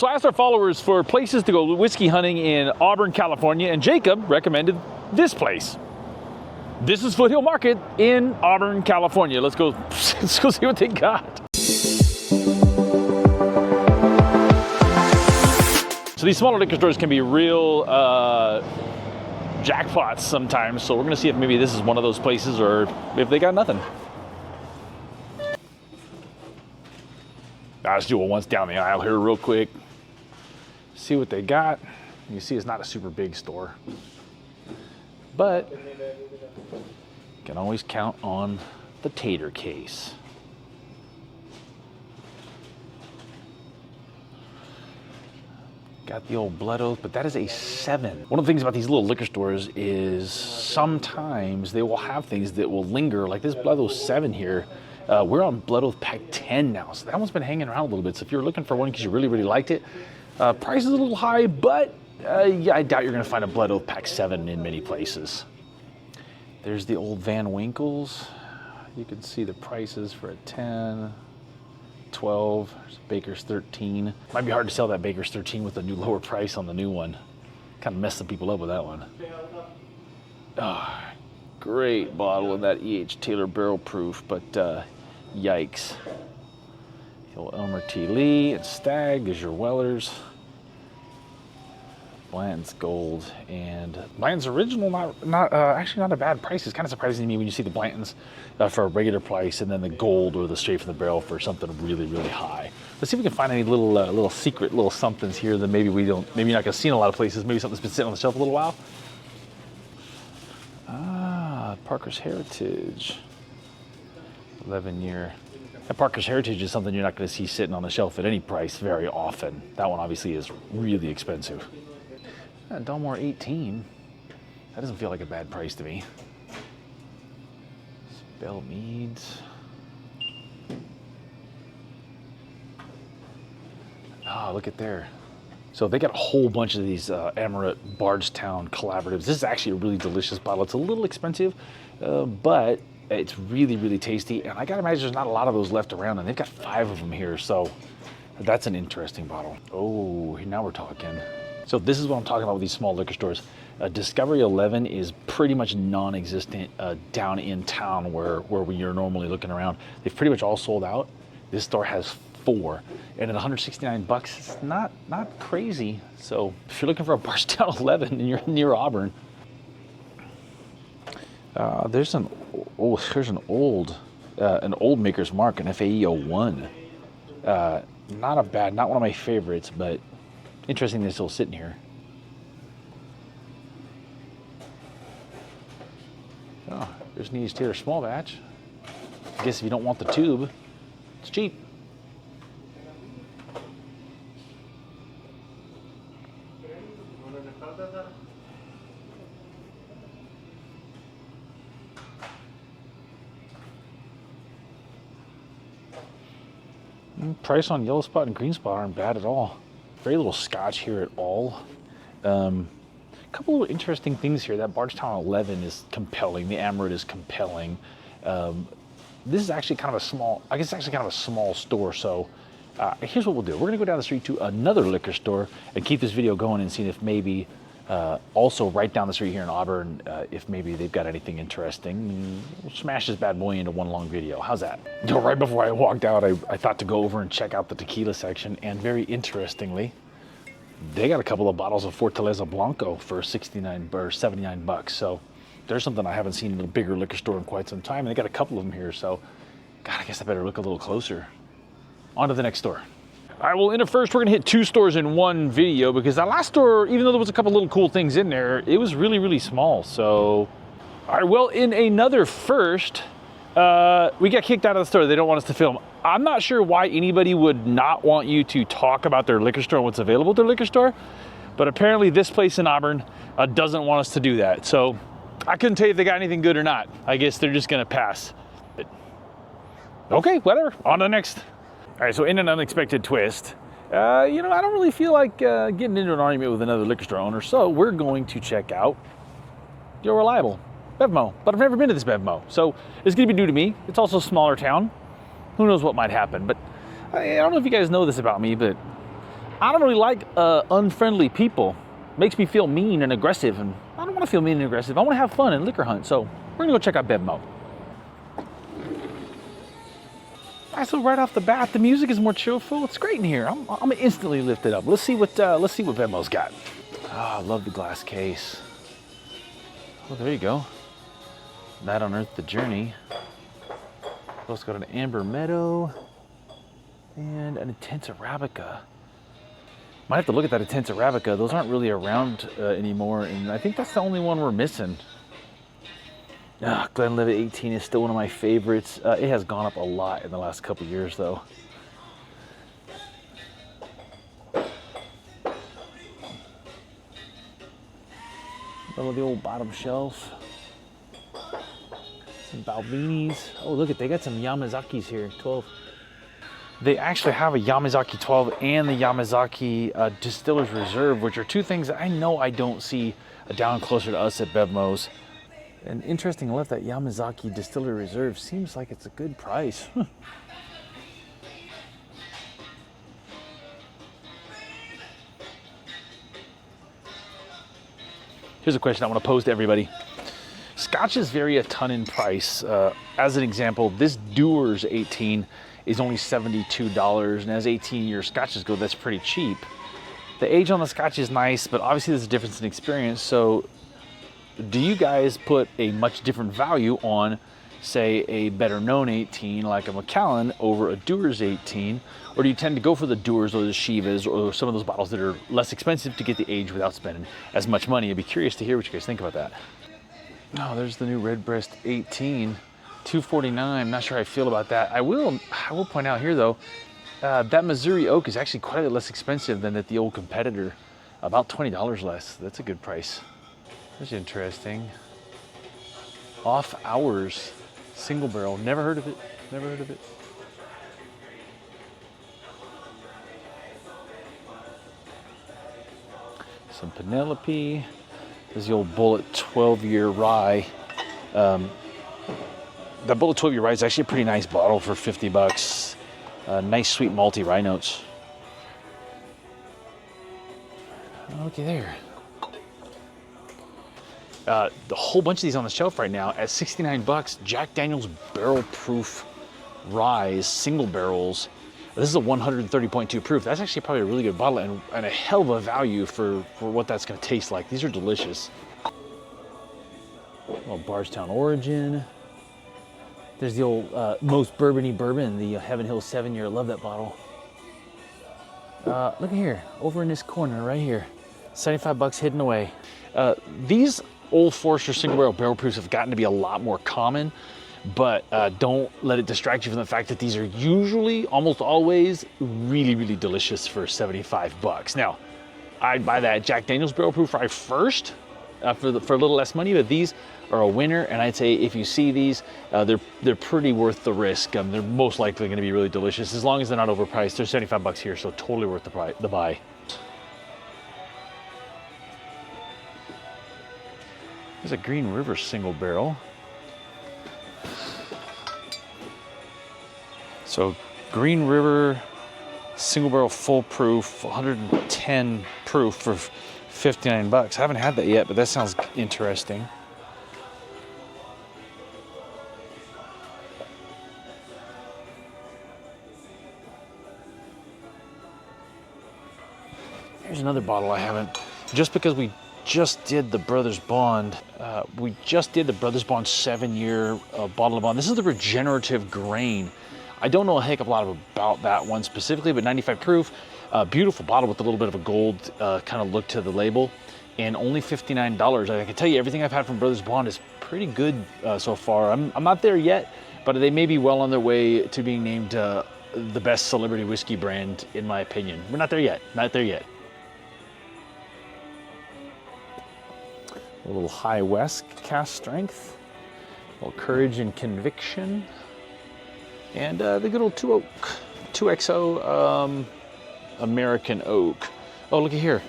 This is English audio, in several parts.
So I asked our followers for places to go whiskey hunting in Auburn, California, and Jacob recommended this place. This is Foothill Market in Auburn, California. Let's go see what they got. So these smaller liquor stores can be real jackpots sometimes. So we're gonna see if maybe this is one of those places or if they got nothing. Let's do it once down the aisle here real quick. See what they got. You see it's not a super big store, but can always count on the tater case. Got the old Blood Oath, but that is a 7. One of the things about these little liquor stores is sometimes they will have things that will linger, like this Blood Oath 7 here. We're on Blood Oath Pack 10 now, so that one's been hanging around a little bit. So if you're looking for one because you really, really liked it, price is a little high, but yeah, I doubt you're gonna find a Blood Oath Pack 7 in many places. There's the old Van Winkles. You can see the prices for a 10, 12, there's Baker's 13. Might be hard to sell that Baker's 13 with a new lower price on the new one. Kind of messed some people up with that one. Oh, great bottle of that E.H. Taylor barrel proof, but yikes. The old Elmer T. Lee and Stag, there's your Wellers. Blanton's Gold and Blanton's Original, actually not a bad price. It's kind of surprising to me when you see the Blantons for a regular price and then the Gold or the straight from the barrel for something really, really high. Let's see if we can find any little secret little somethings here that maybe you're not gonna see in a lot of places. Maybe something's been sitting on the shelf a little while. Parker's Heritage, 11-year. That Parker's Heritage is something you're not going to see sitting on the shelf at any price very often. That one obviously is really expensive. Dalmore 18. That doesn't feel like a bad price to me. Bell Meads. Oh, look at there. So they got a whole bunch of these Amaret Bardstown collaboratives. This is actually a really delicious bottle. It's a little expensive, but it's really, really tasty. And I gotta imagine there's not a lot of those left around, and they've got 5 of them here. So that's an interesting bottle. Oh, now we're talking. So this is what I'm talking about with these small liquor stores. Discovery 11 is pretty much non-existent down in town where you're normally looking around. They've pretty much all sold out. This store has 4, and at 169 bucks, it's not crazy. So if you're looking for a Bardstown 11 and you're near Auburn, there's an old Maker's Mark, an FAE 01. Not one of my favorites, but interesting they're still sitting here. Oh, there's an E.H. Taylor small batch. I guess if you don't want the tube, it's cheap. Price on Yellow Spot and Green Spot aren't bad at all. Very little Scotch here at all. A couple of interesting things here. That Bardstown 11 is compelling. The Amaret is compelling. This is actually kind of a small, I guess it's actually kind of a small store. So here's what we'll do. We're gonna go down the street to another liquor store and keep this video going and see if maybe also right down the street here in Auburn, if maybe they've got anything interesting. We'll smash this bad boy into one long video. How's that? Right before I walked out, I thought to go over and check out the tequila section, and very interestingly, they got a couple of bottles of Fortaleza Blanco for 69 or 79 bucks. So there's something I haven't seen in a bigger liquor store in quite some time, and they got a couple of them here. So, God, I guess I better look a little closer. On to the next store. All right, well, in a first, we're gonna hit 2 stores in one video because that last store, even though there was a couple little cool things in there, it was really, really small. So, all right, well, in another first, we got kicked out of the store. They don't want us to film. I'm not sure why anybody would not want you to talk about their liquor store and what's available at their liquor store, but apparently this place in Auburn doesn't want us to do that. So I couldn't tell you if they got anything good or not. I guess they're just gonna pass. Okay, whatever, on to the next. All right, so in an unexpected twist, I don't really feel like getting into an argument with another liquor store owner, so we're going to check out your reliable BevMo. But I've never been to this BevMo, so it's gonna be new to me. It's also a smaller town. Who knows what might happen, but I don't know if you guys know this about me, but I don't really like unfriendly people. Makes me feel mean and aggressive, and I don't want to feel mean and aggressive. I want to have fun and liquor hunt, so we're gonna go check out BevMo. So right off the bat, the music is more cheerful. It's great in here. I'm instantly lifted up. Let's see what BevMo's got. I love the glass case. Oh, there you go. Night on Earth, The Journey. Also got an Amber Meadow and an Intense Arabica. Might have to look at that Intense Arabica. Those aren't really around anymore, and I think that's the only one we're missing. Glenlivet 18 is still one of my favorites. It has gone up a lot in the last couple years, though. Love the old bottom shelf. Some Balvinis. Oh, look they got some Yamazakis here, 12. They actually have a Yamazaki 12 and the Yamazaki Distiller's Reserve, which are two things that I know I don't see down closer to us at BevMo's. And interesting enough, that Yamazaki Distillery Reserve seems like it's a good price. Here's a question I want to pose to everybody. Scotches vary a ton in price. As an example, this Dewar's 18 is only $72, and as 18-year scotches go, that's pretty cheap. The age on the scotch is nice, but obviously there's a difference in experience. So do you guys put a much different value on, say, a better known 18 like a Macallan over a Dewar's 18? Or do you tend to go for the Dewar's or the Shivas or some of those bottles that are less expensive to get the age without spending as much money? I'd be curious to hear what you guys think about that. Oh, there's the new Redbreast 18, $249. I'm not sure how I feel about that. I will point out here though, that Missouri Oak is actually quite a bit less expensive than at the old competitor, about $20 less. That's a good price. That's interesting. Off Hours, single barrel. Never heard of it. Never heard of it. Some Penelope. There's the old Bullet 12-year rye. That Bullet 12-year rye is actually a pretty nice bottle for $50. Nice sweet malty rye notes. Looky there. The whole bunch of these on the shelf right now at $69. Jack Daniel's Barrel Proof Rye, single barrels. This is a 130.2 proof. That's actually probably a really good bottle and a hell of a value for what that's gonna taste like. These are delicious. Well, Bardstown Origin. There's the old Most Bourbony Bourbon, the Heaven Hill 7-year. I love that bottle. Look at here, over in this corner right here. $75 hidden away. These Old Forester single barrel proofs have gotten to be a lot more common, but don't let it distract you from the fact that these are usually, almost always, really, really delicious for $75. Now, I'd buy that Jack Daniel's Barrel Proof Rye first for a little less money, but these are a winner, and I'd say if you see these, they're pretty worth the risk. They're most likely going to be really delicious as long as they're not overpriced. They're $75 here, so totally worth the buy. There's a Green River single barrel. So Green River single barrel full proof, 110 proof for $59. I haven't had that yet, but that sounds interesting. Here's another bottle I haven't, just because we just did the Brothers Bond. We just did the Brothers Bond 7-year bottle of bond. This is the Regenerative Grain. I don't know a heck of a lot about that one specifically, but 95 proof, beautiful bottle with a little bit of a gold kind of look to the label, and only $59. I can tell you everything I've had from Brothers Bond is pretty good so far. I'm not there yet, but they may be well on their way to being named the best celebrity whiskey brand, in my opinion. We're not there yet, not there yet. A little High West cast strength, a little Courage and Conviction, and the good old 2XO American Oak. Oh, look at here.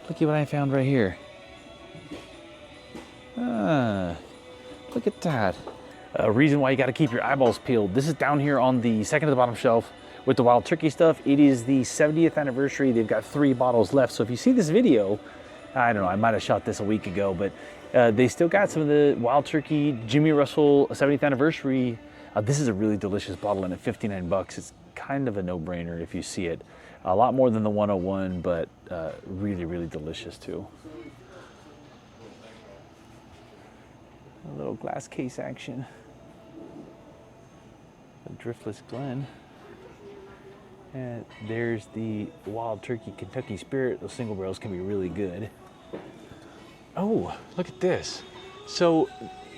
Look at what I found right here. Look at that. A reason why you got to keep your eyeballs peeled. This is down here on the second to the bottom shelf with the wild turkey stuff. It is the 70th anniversary. They've got 3 bottles left. So if you see this video, I don't know, I might have shot this a week ago, but they still got some of the wild turkey Jimmy Russell 70th anniversary. This is a really delicious bottle, and at 59 bucks, it's kind of a no-brainer if you see it. A lot more than the 101, but really, really delicious too. A little glass case action. A Driftless Glen. And there's the Wild Turkey Kentucky Spirit. Those single barrels can be really good. Oh, look at this. So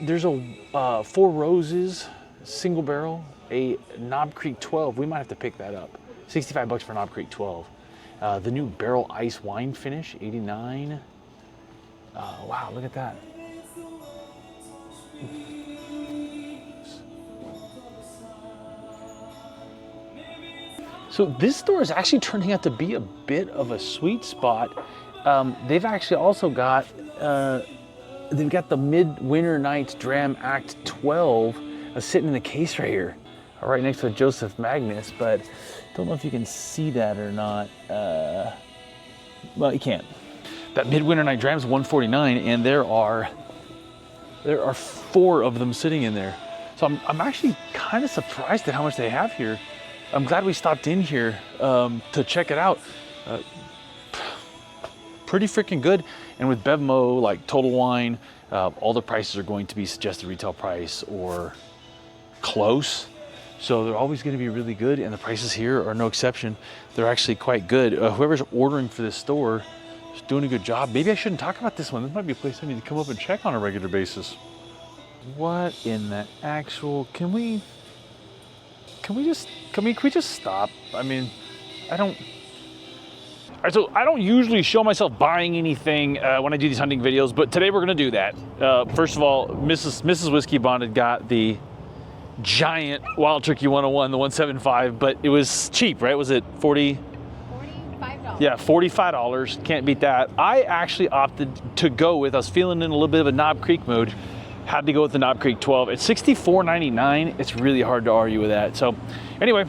there's a Four Roses single barrel, a Knob Creek 12. We might have to pick that up. 65 bucks for Knob Creek 12. The new Barrel Ice Wine Finish, 89. Wow, look at that. So this store is actually turning out to be a bit of a sweet spot. They've actually also got, they've got the Midwinter Nights Dram Act 12 sitting in the case right here, right next to Joseph Magnus, but don't know if you can see that or not. Well, you can't. That Midwinter Night Dram's $149, and there are 4 of them sitting in there. So I'm actually kind of surprised at how much they have here. I'm glad we stopped in here to check it out. Pretty freaking good. And with BevMo, like Total Wine, all the prices are going to be suggested retail price or close. So they're always going to be really good, and the prices here are no exception. They're actually quite good. Whoever's ordering for this store is doing a good job. Maybe I shouldn't talk about this one. This might be a place I need to come up and check on a regular basis. What in the actual, can we just stop? I mean, I don't. All right, so I don't usually show myself buying anything when I do these hunting videos, but today we're gonna do that. First of all, Mrs. Whiskeybonded got the giant Wild Turkey 101, the 175, but it was cheap, right? Was it $45? Yeah, $45. Can't beat that. I actually opted to go with, I was feeling in a little bit of a Knob Creek mood, had to go with the Knob Creek 12. It's $64.99. It's really hard to argue with that. So anyway,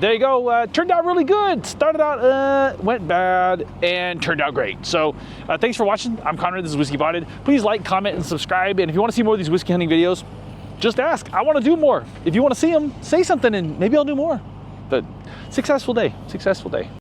there you go. Turned out really good. Started out, went bad, and turned out great. So thanks for watching. I'm Conrad, this is Whiskeybonded. Please like, comment, and subscribe. And if you want to see more of these whiskey hunting videos, just ask. I want to do more. If you want to see them, say something and maybe I'll do more. But successful day, successful day.